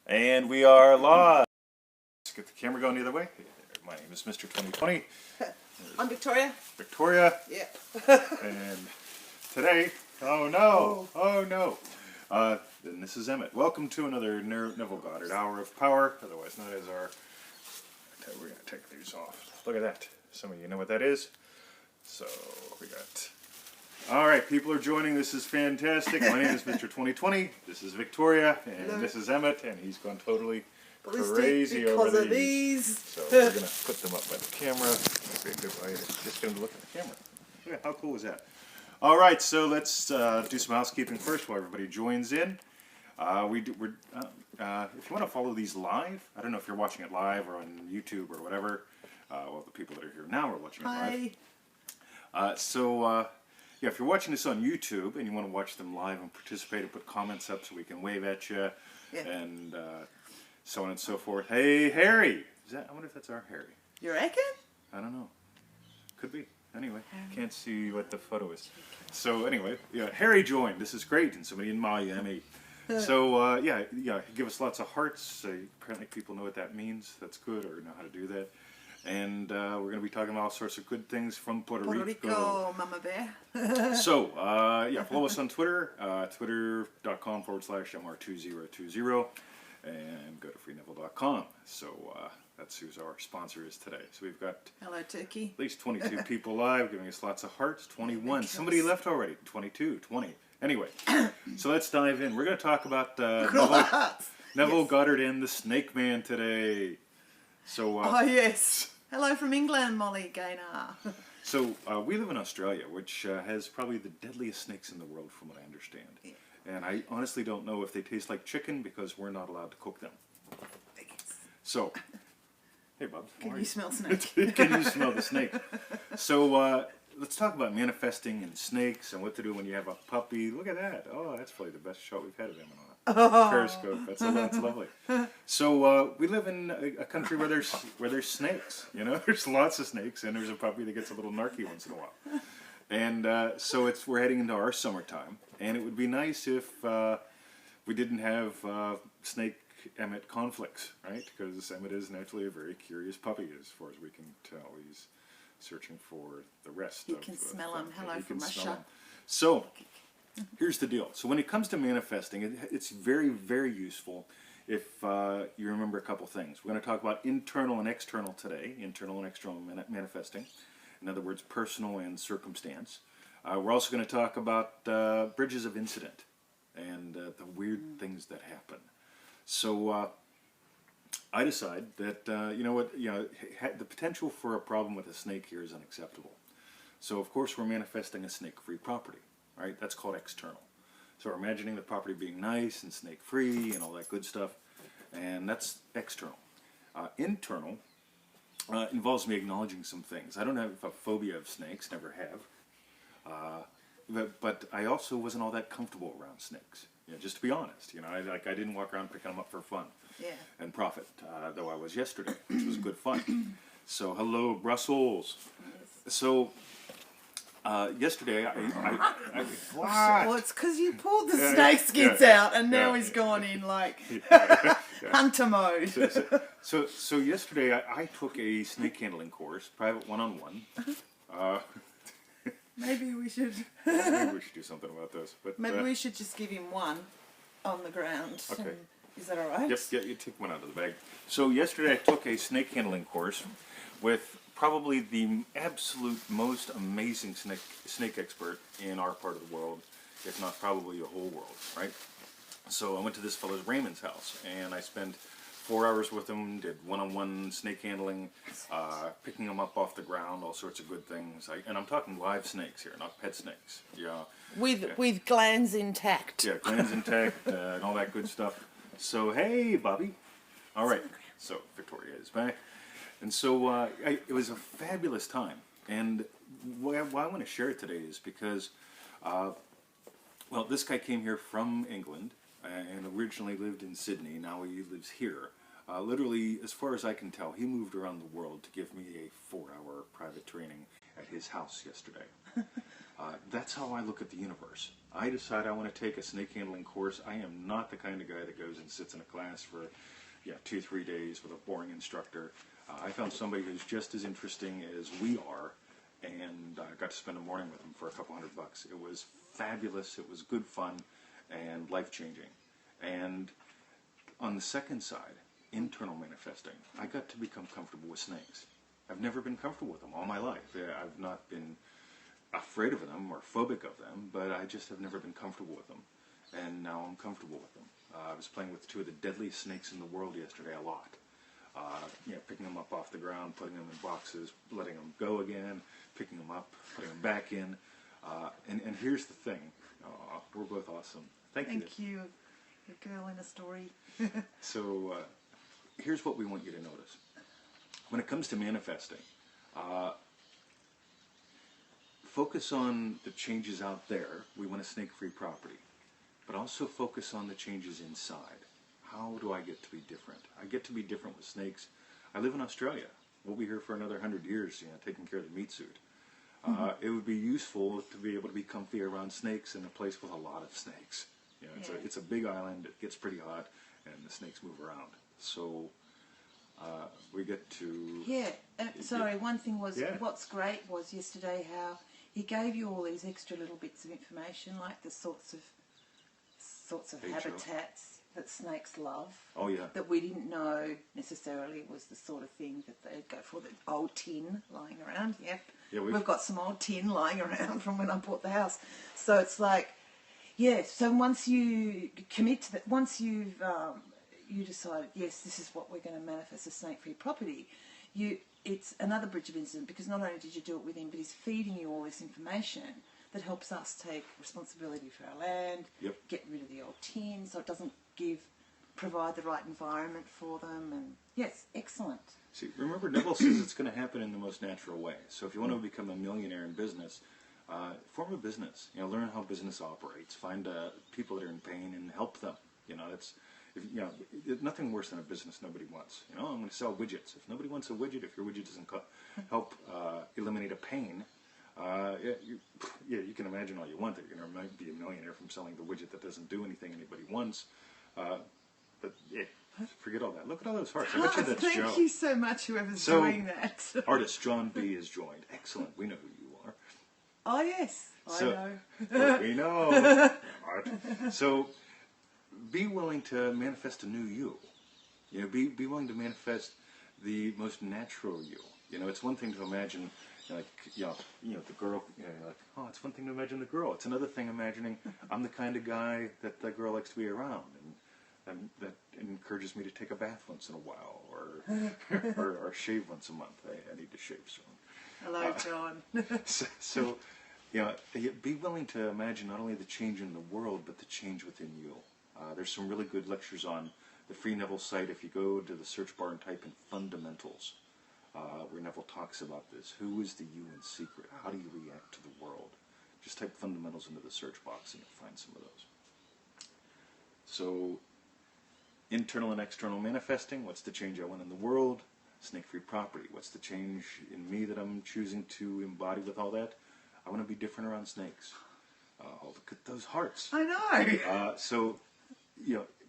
And we are live. Let's get the camera going the other way. My name is Mr. 2020. I'm Victoria. Victoria. Yeah. And today, oh no. Then this is Emmett. Welcome to another Neville Goddard Hour of Power, otherwise known as our... We're going to take these off. Look at that. Some of you know what that is. So, we got... Alright, people are joining. This is fantastic. My name is Mr. 2020. This is Victoria. And this is Emmett. And he's gone totally crazy because over of these. So we're going to put them up by the camera. That'd be a good way to just get them to look at the camera. Yeah, how cool is that? Alright, so let's do some housekeeping first while everybody joins in. If you want to follow these live, I don't know if you're watching it live or on YouTube or whatever. Well, the people that are here now are watching it live. Yeah, if you're watching this on YouTube and you want to watch them live and participate and put comments up so we can wave at you and so on and so forth. Hey, Harry! I wonder if that's our Harry. You reckon? I don't know. Could be. Anyway, can't see what the photo is. So anyway, yeah, Harry joined. This is great. And somebody in Miami. So yeah, give us lots of hearts. Apparently people know what that means. That's good, or know how to do that. And we're going to be talking about all sorts of good things from Puerto Rico. Mama Bear. So, yeah, follow us on Twitter, twitter.com/MR2020, and go to freeneville.com. So, that's who our sponsor is today. So we've got Hello, Turkey. at least 22 people live, giving us lots of hearts. 21. Somebody left already. 22, 20. Anyway, so let's dive in. We're going to talk about Neville Goddard and the Snake Man today. So, oh, yes. Hello from England, Molly Gaynor. So, we live in Australia, which has probably the deadliest snakes in the world, from what I understand. Yeah. And I honestly don't know if they taste like chicken, because we're not allowed to cook them. So, hey, Bob. Can you smell snake? Can you smell the snake? So, let's talk about manifesting and snakes and what to do when you have a puppy. Look at that. Oh, that's probably the best shot we've had of him on Periscope. That's lovely. So we live in a country where there's snakes. You know, there's lots of snakes, and there's a puppy that gets a little narky once in a while. And so we're heading into our summertime, and it would be nice if we didn't have snake Emmett conflicts, right? Because Emmett is naturally a very curious puppy, as far as we can tell. He's searching for the rest. You can smell him. Hello from Russia. So. Here's the deal. So when it comes to manifesting, it's very, very useful if you remember a couple things. We're going to talk about internal and external today, internal and external manifesting. In other words, personal and circumstance. We're also going to talk about bridges of incident and the weird things that happen. So I decide that, the potential for a problem with a snake here is unacceptable. So of course we're manifesting a snake-free property. Right? That's called external. So we're imagining the property being nice and snake-free and all that good stuff, and that's external. Internal involves me acknowledging some things. I don't have a phobia of snakes, never have, but I also wasn't all that comfortable around snakes. You know, just to be honest, I didn't walk around picking them up for fun and profit, though I was yesterday, which was good fun. So hello, Brussels. So. Yesterday, well, it's because you pulled the snake skins out, and now he's gone in like hunter mode. So yesterday, I took a snake handling course, private one-on-one. Maybe we should. Maybe we should do something about this. But maybe we should just give him one on the ground. Okay. Is that all right? Yep. Yeah, you take one out of the bag. So yesterday, I took a snake handling course with probably the absolute most amazing snake expert in our part of the world, if not probably the whole world, right? So I went to this fellow's Raymond's house, and I spent 4 hours with him, did one-on-one snake handling, picking them up off the ground, all sorts of good things. And I'm talking live snakes here, not pet snakes. Yeah. With glands intact. Yeah, glands intact and all that good stuff. So, hey, Bobby. All right, so Victoria is back. And so it was a fabulous time, and why I want to share it today is because, well, this guy came here from England and originally lived in Sydney. Now he lives here. Literally, as far as I can tell, he moved around the world to give me a 4-hour private training at his house yesterday. That's how I look at the universe. I decide I want to take a snake handling course. I am not the kind of guy that goes and sits in a class for 2-3 days with a boring instructor. I found somebody who's just as interesting as we are, and I got to spend a morning with him for a couple $100. It was fabulous. It was good fun and life-changing. And on the second side, internal manifesting, I got to become comfortable with snakes. I've never been comfortable with them all my life. I've not been afraid of them or phobic of them, but I just have never been comfortable with them. And now I'm comfortable with them. I was playing with 2 of the deadliest snakes in the world yesterday a lot. Picking them up off the ground, putting them in boxes, letting them go again, picking them up, putting them back in. And here's the thing. We're both awesome. Thank you. Thank you. A girl in a story. So here's what we want you to notice. When it comes to manifesting, focus on the changes out there. We want a snake-free property. But also focus on the changes inside. How do I get to be different? I get to be different with snakes. I live in Australia. We'll be here for another 100 years, taking care of the meat suit. It would be useful to be able to be comfy around snakes in a place with a lot of snakes. It's a big island. It gets pretty hot, and the snakes move around. So we get to... Sorry, one thing was, what's great was yesterday how he gave you all these extra little bits of information, like the sorts of habitats that snakes love. Oh, yeah. That we didn't know necessarily was the sort of thing that they'd go for. The old tin lying around. Yep. Yeah, we've got some old tin lying around from when I bought the house. So it's like, so once you commit to that, once you've you decide, yes, this is what we're going to manifest, a snake-free property, it's another bridge of incident, because not only did you do it with him, but he's feeding you all this information that helps us take responsibility for our land, get rid of the old tin, so it doesn't provide the right environment for them, and yes, excellent. See, remember, Neville says it's going to happen in the most natural way. So if you want to become a millionaire in business, form a business. Learn how business operates. Find people that are in pain and help them. Nothing worse than a business nobody wants. I'm going to sell widgets. If nobody wants a widget, if your widget doesn't help eliminate a pain, you can imagine all you want that you're going to be a millionaire from selling the widget that doesn't do anything anybody wants. But forget all that. Look at all those hearts. I bet you that's Joe. Thank you so much, whoever's doing that. Artist John B. is joined. Excellent. We know who you are. Oh, yes. I know. We know. So be willing to manifest a new you. Be willing to manifest the most natural you. It's one thing to imagine, the girl, it's one thing to imagine the girl. It's another thing imagining I'm the kind of guy that the girl likes to be around, and that encourages me to take a bath once in a while, or shave once a month. I need to shave soon. Hello, John. So, be willing to imagine not only the change in the world, but the change within you. There's some really good lectures on the Free Neville site. If you go to the search bar and type in fundamentals, where Neville talks about this. Who is the you in secret? How do you react to the world? Just type fundamentals into the search box and you'll find some of those. So, internal and external manifesting. What's the change I want in the world? Snake-free property. What's the change in me that I'm choosing to embody with all that? I want to be different around snakes. Look at those hearts. I know. So,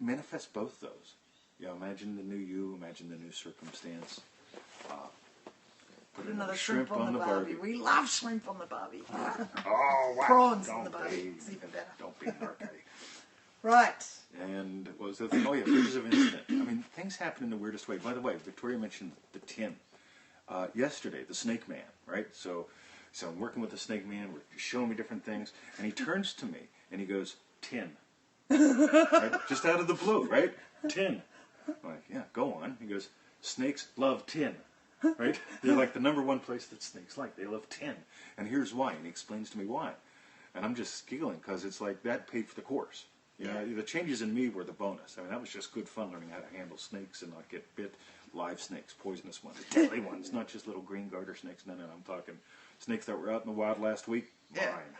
manifest both those. Imagine the new you, imagine the new circumstance. Put another shrimp on the Barbie. We love shrimp on the Barbie. Oh, wow. Prawns on the Barbie. It's even better. Don't be narky. Right. And what was the thing? Oh, yeah, bridges of incident. I mean, things happen in the weirdest way. By the way, Victoria mentioned the tin. Yesterday, the snake man, right? So I'm working with the snake man. We're showing me different things. And he turns to me and he goes, tin. Right? Just out of the blue, right? Tin. I'm like, yeah, go on. He goes, snakes love tin. Right? They're like the #1 place that snakes like. They love tin. And here's why. And he explains to me why. And I'm just giggling because it's like that paid for the course. The changes in me were the bonus. I mean, that was just good fun learning how to handle snakes and not get bit. Live snakes, poisonous ones, deadly ones, not just little green garter snakes. No, I'm talking snakes that were out in the wild last week. Mine.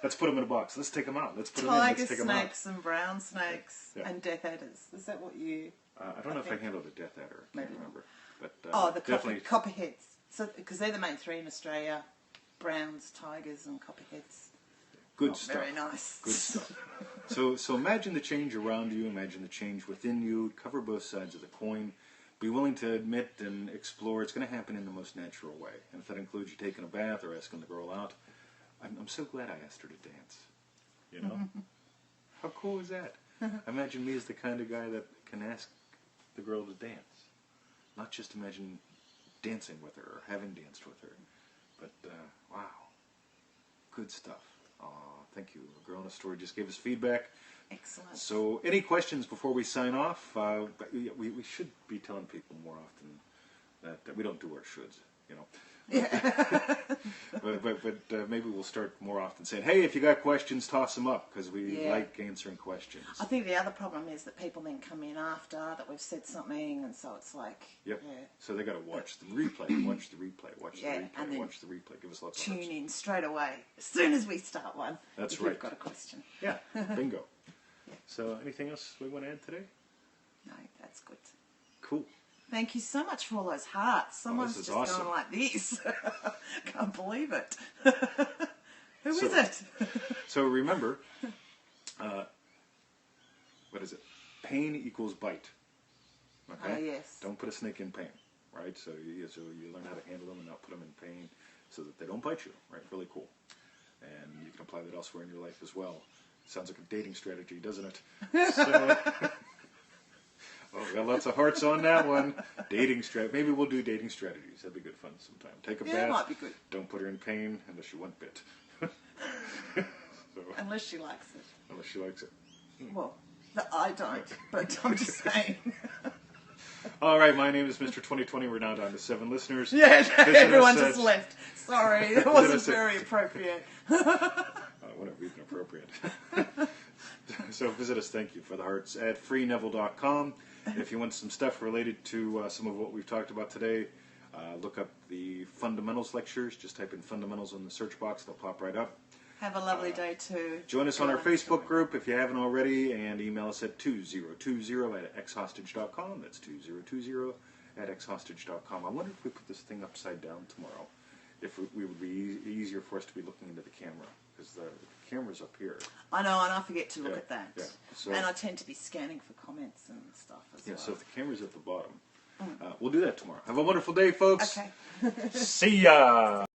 Let's put them in a box. Let's take them out. Let's put them in. Let's take them out. Tiger snakes and brown snakes and death adders. Is that what you... I don't know if I handled a death adder. I can't remember. But the copperheads. So, because they're the main 3 in Australia. browns, tigers, and copperheads. Good stuff. Very nice. Good stuff. So imagine the change around you. Imagine the change within you. Cover both sides of the coin. Be willing to admit and explore. It's going to happen in the most natural way. And if that includes you taking a bath or asking the girl out, I'm so glad I asked her to dance. You know? How cool is that? Imagine me as the kind of guy that can ask the girl to dance. Not just imagine dancing with her or having danced with her. But, wow. Good stuff. Thank you. A Girl in a Story just gave us feedback. Excellent. So, any questions before we sign off? We should be telling people more often that we don't do our shoulds, you know. Yeah. but maybe we'll start more often saying, hey, if you got questions, toss them up, because we like answering questions. I think the other problem is that people then come in after that we've said something, and so it's like... Yep. Yeah. So they got to watch the replay, watch the replay, watch the replay, and then watch the replay. Give us lots of tune in straight away as soon as we start one. That's if right. You've got a question. Yeah, bingo. So, anything else we want to add today? No, that's good. Cool. Thank you so much for all those hearts. Someone's just awesome. going like this. Can't believe it. Who is it? So remember, what is it? Pain equals bite. Okay? Yes. Don't put a snake in pain, right? So you learn how to handle them and not put them in pain so that they don't bite you, right? Really cool. And you can apply that elsewhere in your life as well. Sounds like a dating strategy, doesn't it? So, well, we got lots of hearts on that one. Dating strategy. Maybe we'll do dating strategies. That'd be good fun sometime. Take a bath. That might be good. Don't put her in pain unless you want bit. Unless she likes it. Unless she likes it. Well, I don't, but I'm just saying. All right, my name is Mr. 2020. We're now down to 7 listeners. Yeah, everyone just left. Sorry, that wasn't very appropriate. Whatever, even appropriate. So visit us, thank you, for the hearts at freeneville.com. If you want some stuff related to some of what we've talked about today, look up the fundamentals lectures. Just type in fundamentals in the search box. They'll pop right up. Have a lovely day too. Join us on our Facebook group if you haven't already, and email us at 2020@xhostage.com. That's 2020@xhostage.com. I wonder if we put this thing upside down tomorrow, if it would be easier for us to be looking into the camera, because the camera's up here. I know, and I forget to look at that. Yeah. So, and I tend to be scanning for comments and stuff as well. Yeah, so if the camera's at the bottom, we'll do that tomorrow. Have a wonderful day, folks. Okay. See ya!